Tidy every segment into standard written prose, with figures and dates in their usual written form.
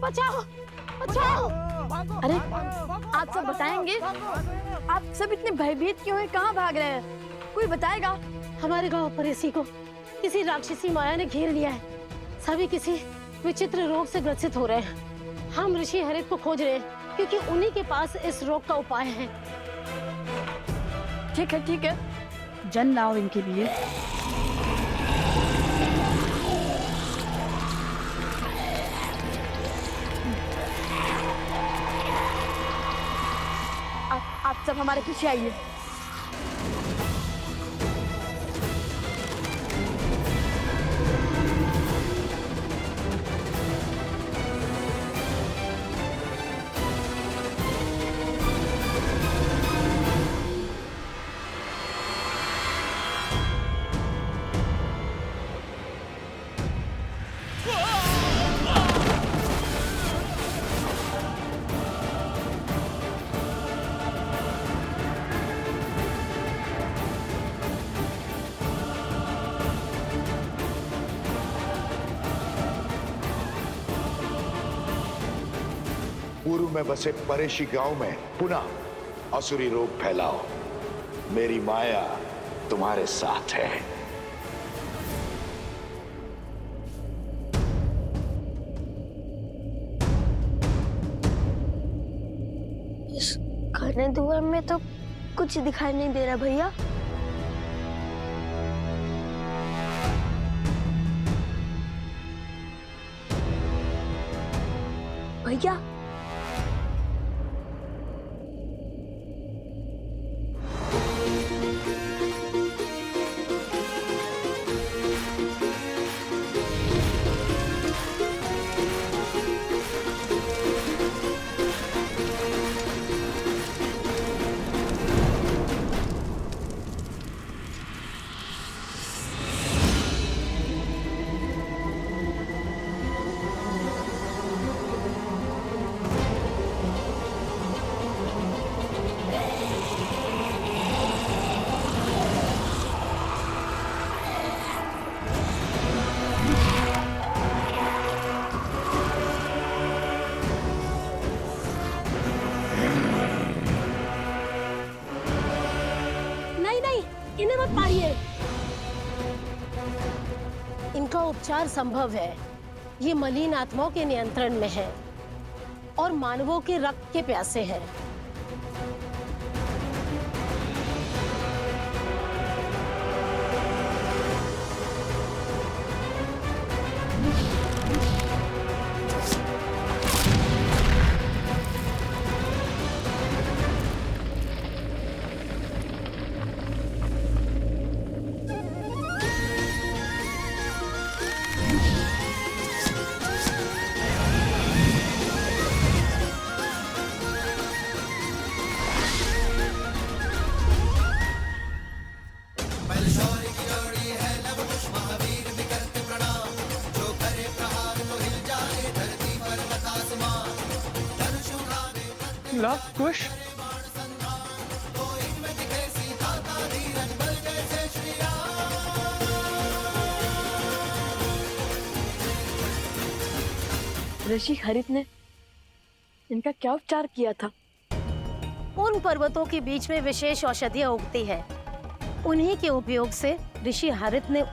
बचाओ बचाओ। अरे आप सब बताएंगे? आप सब इतने भयभीत क्यों हैं? कहाँ भाग रहे हैं? कोई बताएगा? हमारे गांव पर इसी को किसी राक्षसी माया ने घेर लिया है। सभी किसी विचित्र रोग से ग्रसित हो रहे हैं। हम ऋषि हरित को खोज रहे हैं क्योंकि उन्हीं के पास इस रोग का उपाय है। ठीक है, जल लाओ इनके लिए। आप सब हमारे पीछे आइए। पूर्व में बसे परेशी गांव में पुनः असुरी रोग फैलाओ। मेरी माया तुम्हारे साथ है। इस घने धुएं में तो कुछ दिखाई नहीं दे रहा भैया। भैया इन्हें मत मारिए। इनका उपचार संभव है। ये मलिन आत्माओं के नियंत्रण में है और मानवों के रक्त के प्यासे है। लव कुश ऋषि हरित ने इनका क्या उपचार किया था? उन पर्वतों के बीच में विशेष औषधियां उगती है। उन्हीं के उपयोग से ऋषि हरित ने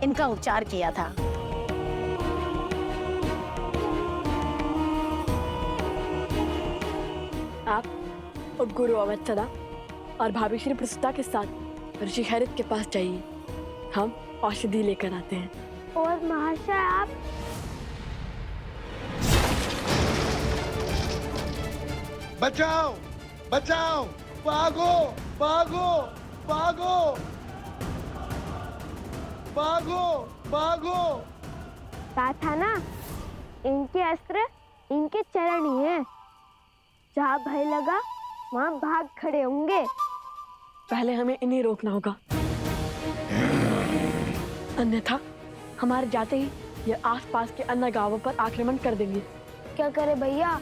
इनका उपचार किया था। आप और गुरु अवत्सदा और भाभी श्री प्रसुता के साथ ऋषि हरित के पास जाइए। हम औषधि लेकर आते हैं। और महाशय आप बचाओ बचाओ, भागो भागो भागो भागो भागो। कहा था ना, इनके अस्त्र इनके चरण ही हैं। जहाँ भय लगा वहाँ भाग खड़े होंगे। पहले हमें इन्हें रोकना होगा, अन्यथा हमारे जाते ही ये आसपास के अन्य गांवों पर आक्रमण कर देंगे। क्या करे भैया,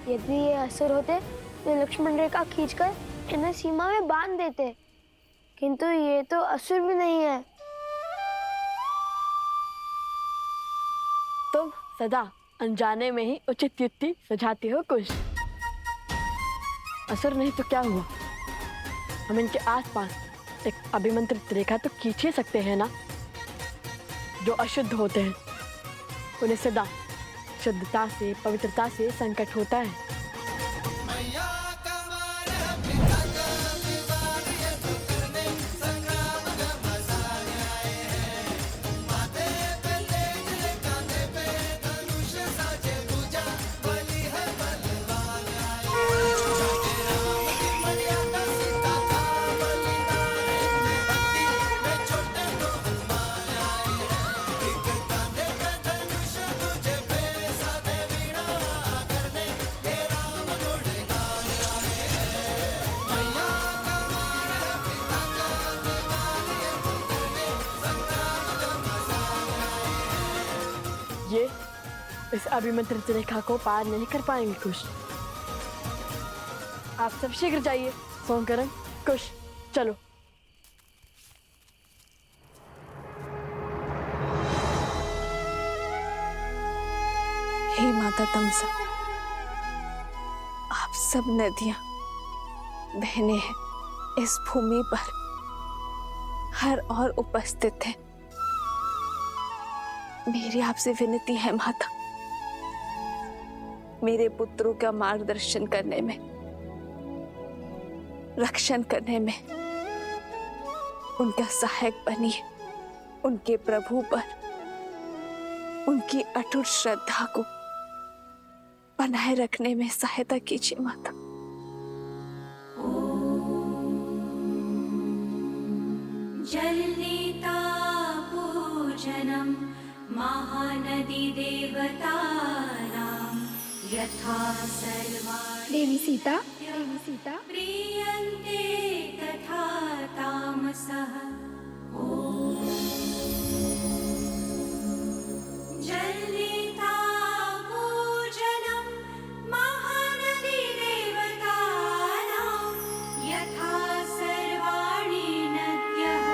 यदि ये असुर होते तो लक्ष्मण रेखा खींचकर इन्हें सीमा में बांध देते, किंतु ये तो असुर भी नहीं है। तुम सदा अनजाने में ही उचित युक्ति सुझाती हो कुश। असुर नहीं तो क्या हुआ, हम इनके आसपास एक अभिमंत्रित रेखा तो खींच ही सकते हैं ना। जो अशुद्ध होते हैं उन्हें सदा शुद्धता से, पवित्रता से संकट होता है। ये इस अभिमंत्रित रेखा को पार नहीं कर पाएंगे कुश। आप सब शीघ्र जाइए। सोमकरण, कुश, चलो। हे माता तमसा, आप सब नदियां, बहनें हैं इस भूमि पर हर और उपस्थित हैं। मेरी आपसे विनती है माता, मेरे पुत्रों का मार्गदर्शन करने में, रक्षण करने में उनका सहायक बनिए। उनके प्रभु पर उनकी अटूट श्रद्धा को बनाए रखने में सहायता कीजिए माता। जलनीता पूजनम महानदी देवतानां यथा सर्वाणि देवी सीता, प्रीयन्ते तथा तामसः। जलनीता पूजनम महानदी देवतानां यथा सर्वाणि नद्यः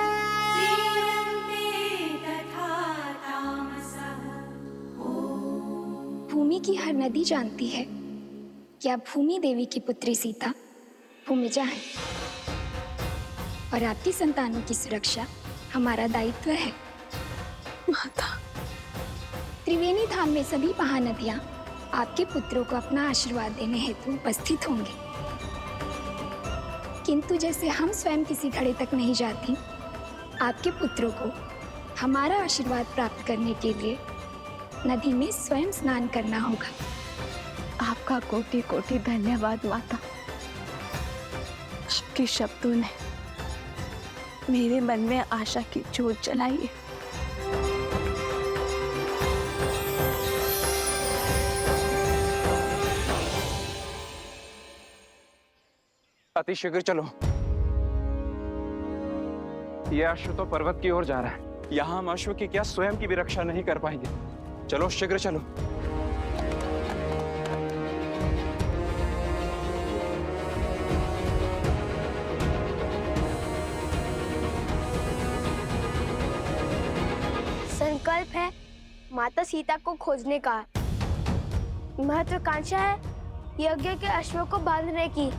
प्रीयन्ते तथा तामसः। भूमि की हर नदी जानती है कि आप भूमि देवी की पुत्री सीता भूमिजा हैं और आपकी संतानों की सुरक्षा हमारा दायित्व है। माता, त्रिवेणी धाम में सभी महानदियां आपके पुत्रों को अपना आशीर्वाद देने हेतु उपस्थित होंगे, किंतु जैसे हम स्वयं किसी घड़े तक नहीं जाती, आपके पुत्रों को हमारा आशीर्वाद प्राप्त करने के लिए नदी में स्वयं स्नान करना होगा। आपका कोटि कोटि धन्यवाद माता। आपके शब्दों ने मेरे मन में आशा की ज्योत जलाई है। अतिशीघ्र चलो, ये अश्व तो पर्वत की ओर जा रहा है। यहाँ हम अश्व की क्या स्वयं की भी रक्षा नहीं कर पाएंगे। चलो शीघ्र चलो। संकल्प है माता सीता को खोजने का। महत्वाकांक्षा है यज्ञ के अश्वों को बांधने की।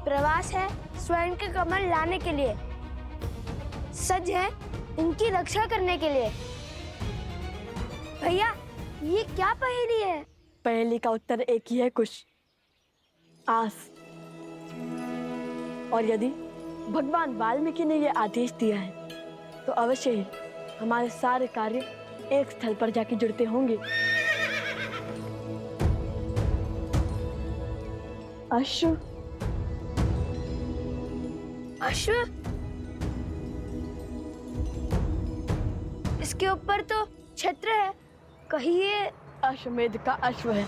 प्रवास है स्वयं के कमल लाने के लिए। सज है इनकी रक्षा करने के लिए। भैया, ये क्या पहेली है? पहेली का उत्तर एक ही है कुश, आस। और यदि भगवान वाल्मीकि ने यह आदेश दिया है तो अवश्य ही हमारे सारे कार्य एक स्थल पर जाके जुड़ते होंगे। अश्व, अश्व? इसके ऊपर तो छत्र है, कहीं ये अश्वमेध का अश्व है।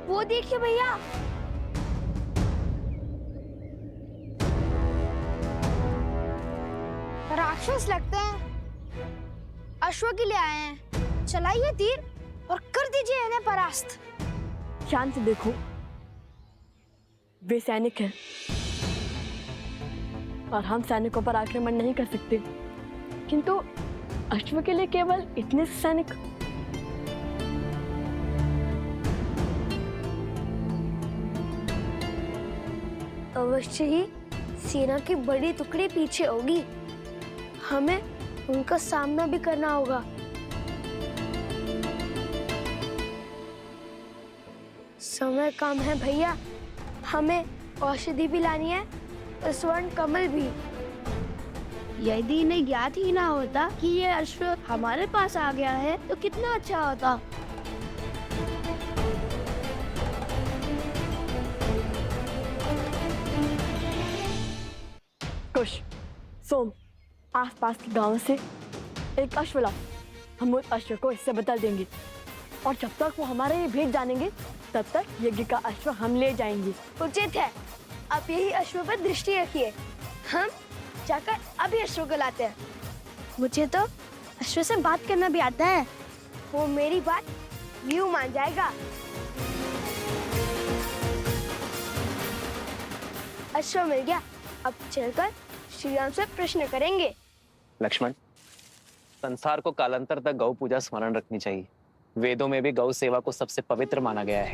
वो देखिए भैया, राक्षस लगते हैं। अश्व के लिए आए हैं। चलाइए तीर और कर दीजिए इन्हें परास्त। ध्यान से देखो, वे सैनिक हैं और हम सैनिकों पर आक्रमण नहीं कर सकते, किंतु अश्व के लिए केवल इतने सैनिक। अवश्य ही सेना की बड़ी टुकड़ी पीछे होगी। हमें उनका सामना भी करना होगा। समय कम है भैया, हमें औषधि भी लानी है, स्वर्ण कमल भी। यदि इन्हें ज्ञात ही ना होता कि ये अश्व हमारे पास आ गया है तो कितना अच्छा होता। कुश, सोम, आसपास के गांव से एक अश्व लाओ। हम उस अश्व को इससे बदल देंगे और जब तक वो हमारे ये भेद जानेंगे तब तक यज्ञ का अश्व हम ले जाएंगे। उचित है, आप यही अश्व पर दृष्टि रखिए। हम जाकर अभी अश्व को लाते हैं। मुझे तो अश्व से बात करना भी आता है। वो मेरी बात यूं मान जाएगा। अश्व मिल गया, अब चलकर श्री राम से प्रश्न करेंगे। लक्ष्मण, संसार को कालांतर तक गौ पूजा स्मरण रखनी चाहिए। वेदों में भी गौ सेवा को सबसे पवित्र माना गया है।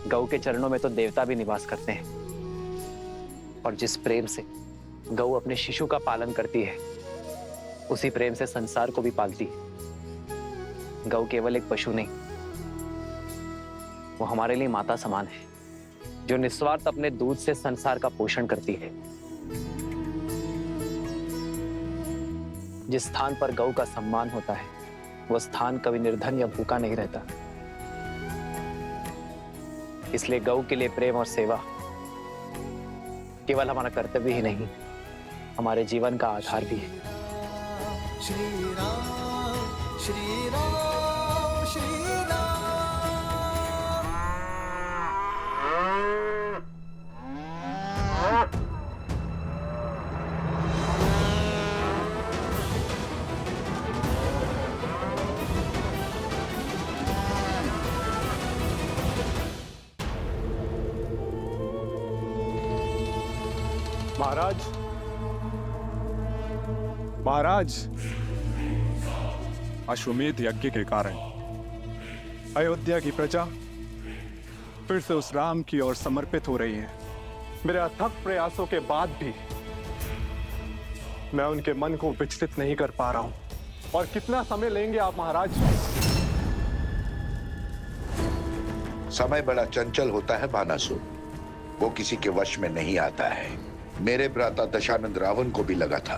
गौ के चरणों में तो देवता भी निवास करते हैं। और जिस प्रेम से गौ अपने शिशु का पालन करती है, उसी प्रेम से संसार को भी पालती है। गौ केवल एक पशु नहीं, वो हमारे लिए माता समान है, जो निस्वार्थ अपने दूध से संसार का पोषण करती है। जिस स्थान पर गौ का सम्मान होता है, वो स्थान कभी निर्धन या भूखा नहीं रहता। इसलिए गौ के लिए प्रेम और सेवा केवल हमारा कर्तव्य ही नहीं, हमारे जीवन का आधार भी है। श्री राम श्री राम श्री राम। महाराज, महाराज, अश्वमेध यज्ञ के कारण अयोध्या की प्रजा फिर से उस राम की ओर समर्पित हो रही है। मेरे अथक प्रयासों के बाद भी मैं उनके मन को विचलित नहीं कर पा रहा हूं। और कितना समय लेंगे आप महाराज? समय बड़ा चंचल होता है बानासुर, वो किसी के वश में नहीं आता है। मेरे भ्राता दशानंद रावण को भी लगा था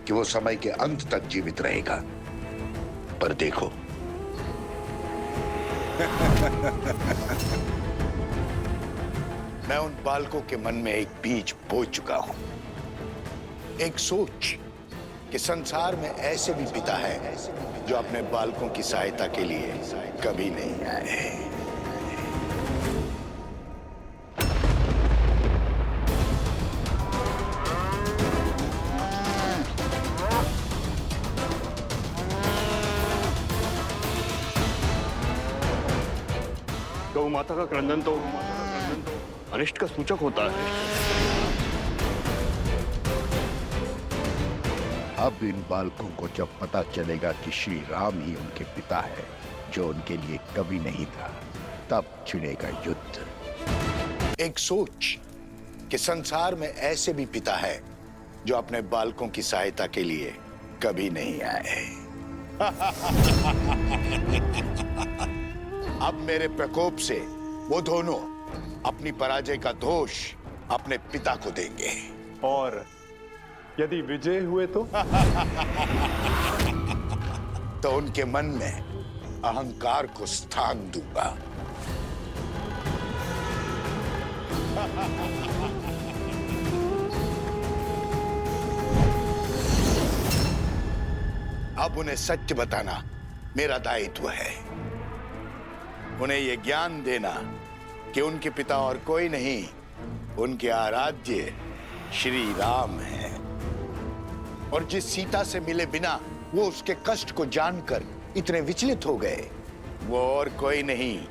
कि वो समय के अंत तक जीवित रहेगा, पर देखो मैं उन बालकों के मन में एक बीज बो चुका हूं, एक सोच कि संसार में ऐसे भी पिता है जो अपने बालकों की सहायता के लिए कभी नहीं आए। गौ माता का क्रंदन तो अनिष्ट का सूचक होता है। अब इन बालकों को जब पता चलेगा कि श्री राम ही उनके पिता है, जो उनके लिए कभी नहीं था, तब छिड़ेगा युद्ध। एक सोच कि संसार में ऐसे भी पिता है जो अपने बालकों की सहायता के लिए कभी नहीं आए। अब मेरे प्रकोप से वो दोनों अपनी पराजय का दोष अपने पिता को देंगे। और यदि विजय हुए तो उनके मन में अहंकार को स्थान दूंगा। अब उन्हें सत्य बताना मेरा दायित्व है। उन्हें यह ज्ञान देना कि उनके पिता और कोई नहीं, उनके आराध्य श्री राम है। और जिस सीता से मिले बिना वो उसके कष्ट को जानकर इतने विचलित हो गए, वो और कोई नहीं,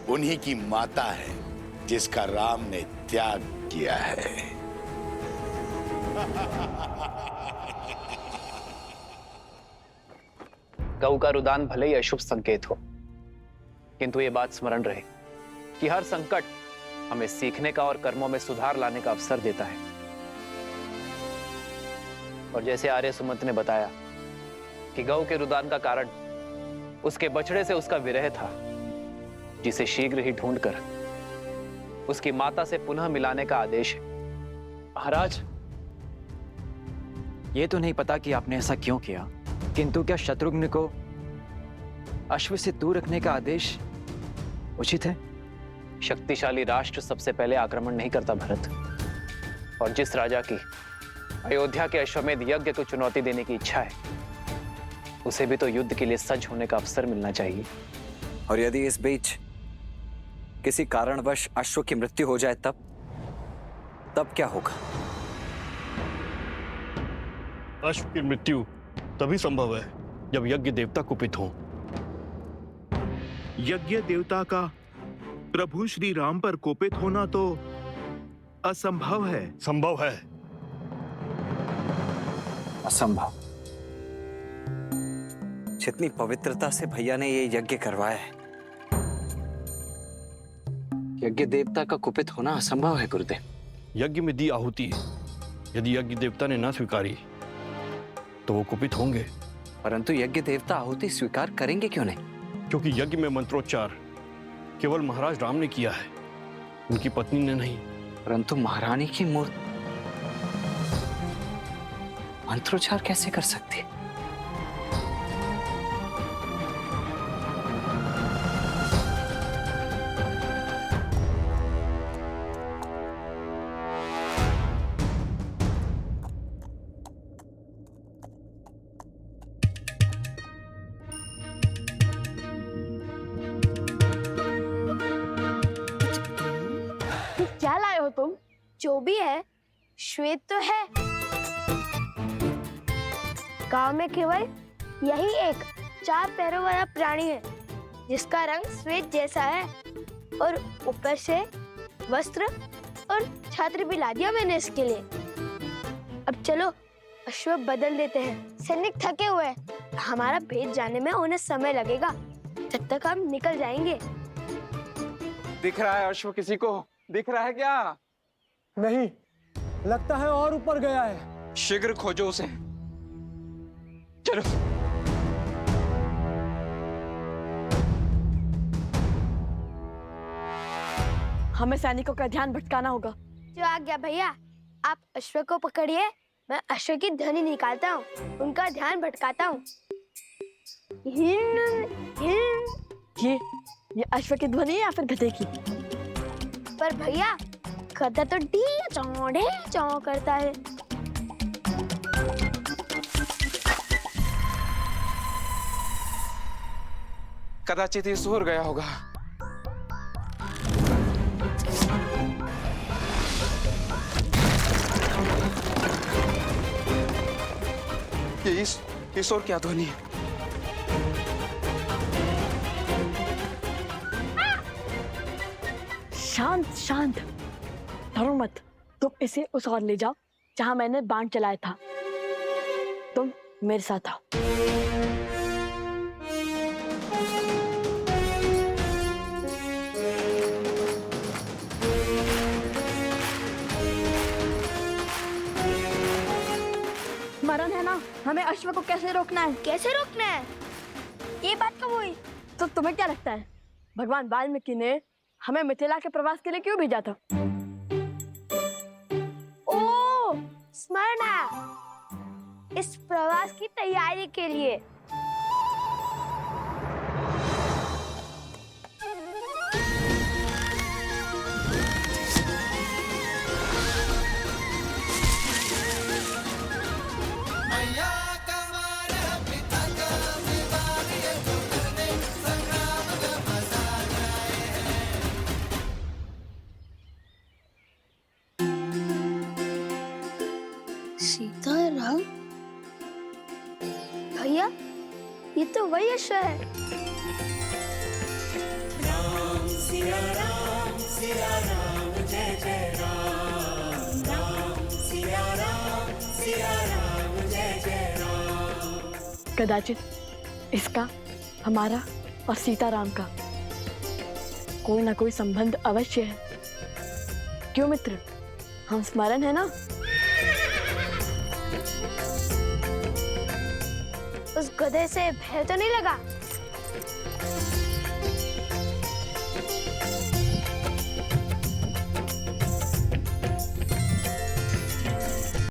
उन्हीं की माता है जिसका राम ने त्याग किया है। गऊ का रुदान भले ही अशुभ संकेत हो, किंतु ये बात स्मरण रहे कि हर संकट हमें सीखने का और कर्मों में सुधार लाने का अवसर देता है। और जैसे आर्य सुमंत ने बताया कि गऊ के रुदान का कारण उसके बछड़े से उसका विरह था, जिसे शीघ्र ही ढूंढकर उसकी माता से पुनः मिलाने का आदेश है। महाराज, ये तो नहीं पता कि आपने ऐसा क्यों किया, किंतु क्या शत्रुघ्न को अश्व से दूर रखने का आदेश उचित है? शक्तिशाली राष्ट्र सबसे पहले आक्रमण नहीं करता भरत, और जिस राजा की अयोध्या के अश्वमेध यज्ञ को चुनौती देने की इच्छा है, उसे भी तो युद्ध के लिए सज्ज होने का अवसर मिलना चाहिए। और यदि इस बीच किसी कारणवश अश्व की मृत्यु हो जाए तब क्या होगा? अश्व की मृत्यु तभी संभव है जब यज्ञ देवता कुपित हो। यज्ञ देवता का प्रभु श्री राम पर कोपित होना तो असंभव है। संभव है। असंभव? जितनी पवित्रता से भैया ने ये यज्ञ करवाया है, यज्ञ देवता का कुपित होना असंभव है गुरुदेव। यज्ञ में दी आहुति यदि यज्ञ देवता ने ना स्वीकारी तो वो कुपित होंगे। परंतु यज्ञ देवता आहुति स्वीकार करेंगे क्यों नहीं? क्योंकि यज्ञ में मंत्रोच्चार केवल महाराज राम ने किया है, उनकी पत्नी ने नहीं। परंतु महारानी की मूर्ति मंत्रोच्चार कैसे कर सकती है? क्या लाए हो तुम? जो भी है, श्वेत तो है। गांव में केवल यही एक 4 पैरों वाला प्राणी है जिसका रंग श्वेत जैसा है, और ऊपर से वस्त्र और छात्र भी ला दिया मैंने इसके लिए। अब चलो अश्व बदल देते हैं। सैनिक थके हुए हैं, हमारा भेद जाने में उन्हें समय लगेगा, जब तक हम निकल जाएंगे। दिख रहा है अश्व किसी को? दिख रहा है क्या? नहीं, लगता है और ऊपर गया है। शीघ्र खोजो उसे। चलो। हमें सैनिकों का ध्यान भटकाना होगा। जो आ गया भैया, आप अश्व को पकड़िए, मैं अश्व की ध्वनि निकालता हूँ, उनका ध्यान भटकाता हूँ। ये अश्व की ध्वनि है या फिर गधे की? पर भैया, गधा तो डी चौ करता है। कदाचित ये सो गया होगा। ये इस और क्या ध्वनि है? शांत शांत, डरो मत। तुम इसे उस ओर ले जाओ जहां मैंने बाण चलाया था। तुम मेरे साथ आओ। मरण है ना, हमें अश्व को कैसे रोकना है? कैसे रोकना है? ये बात कब हुई? तो तुम्हें क्या लगता है भगवान वाल्मीकि ने हमें मिथिला के प्रवास के लिए क्यों भेजा था? ओ, स्मरण आया, इस प्रवास की तैयारी के लिए। सीताराम ये तो वही अश्व है। राम सिया राम जय जय राम। राम सिया राम जय जय राम। कदाचित इसका हमारा और सीताराम का कोई ना कोई संबंध अवश्य है। क्यों मित्र, हम स्मरण है ना? उस गधे से भय तो नहीं लगा?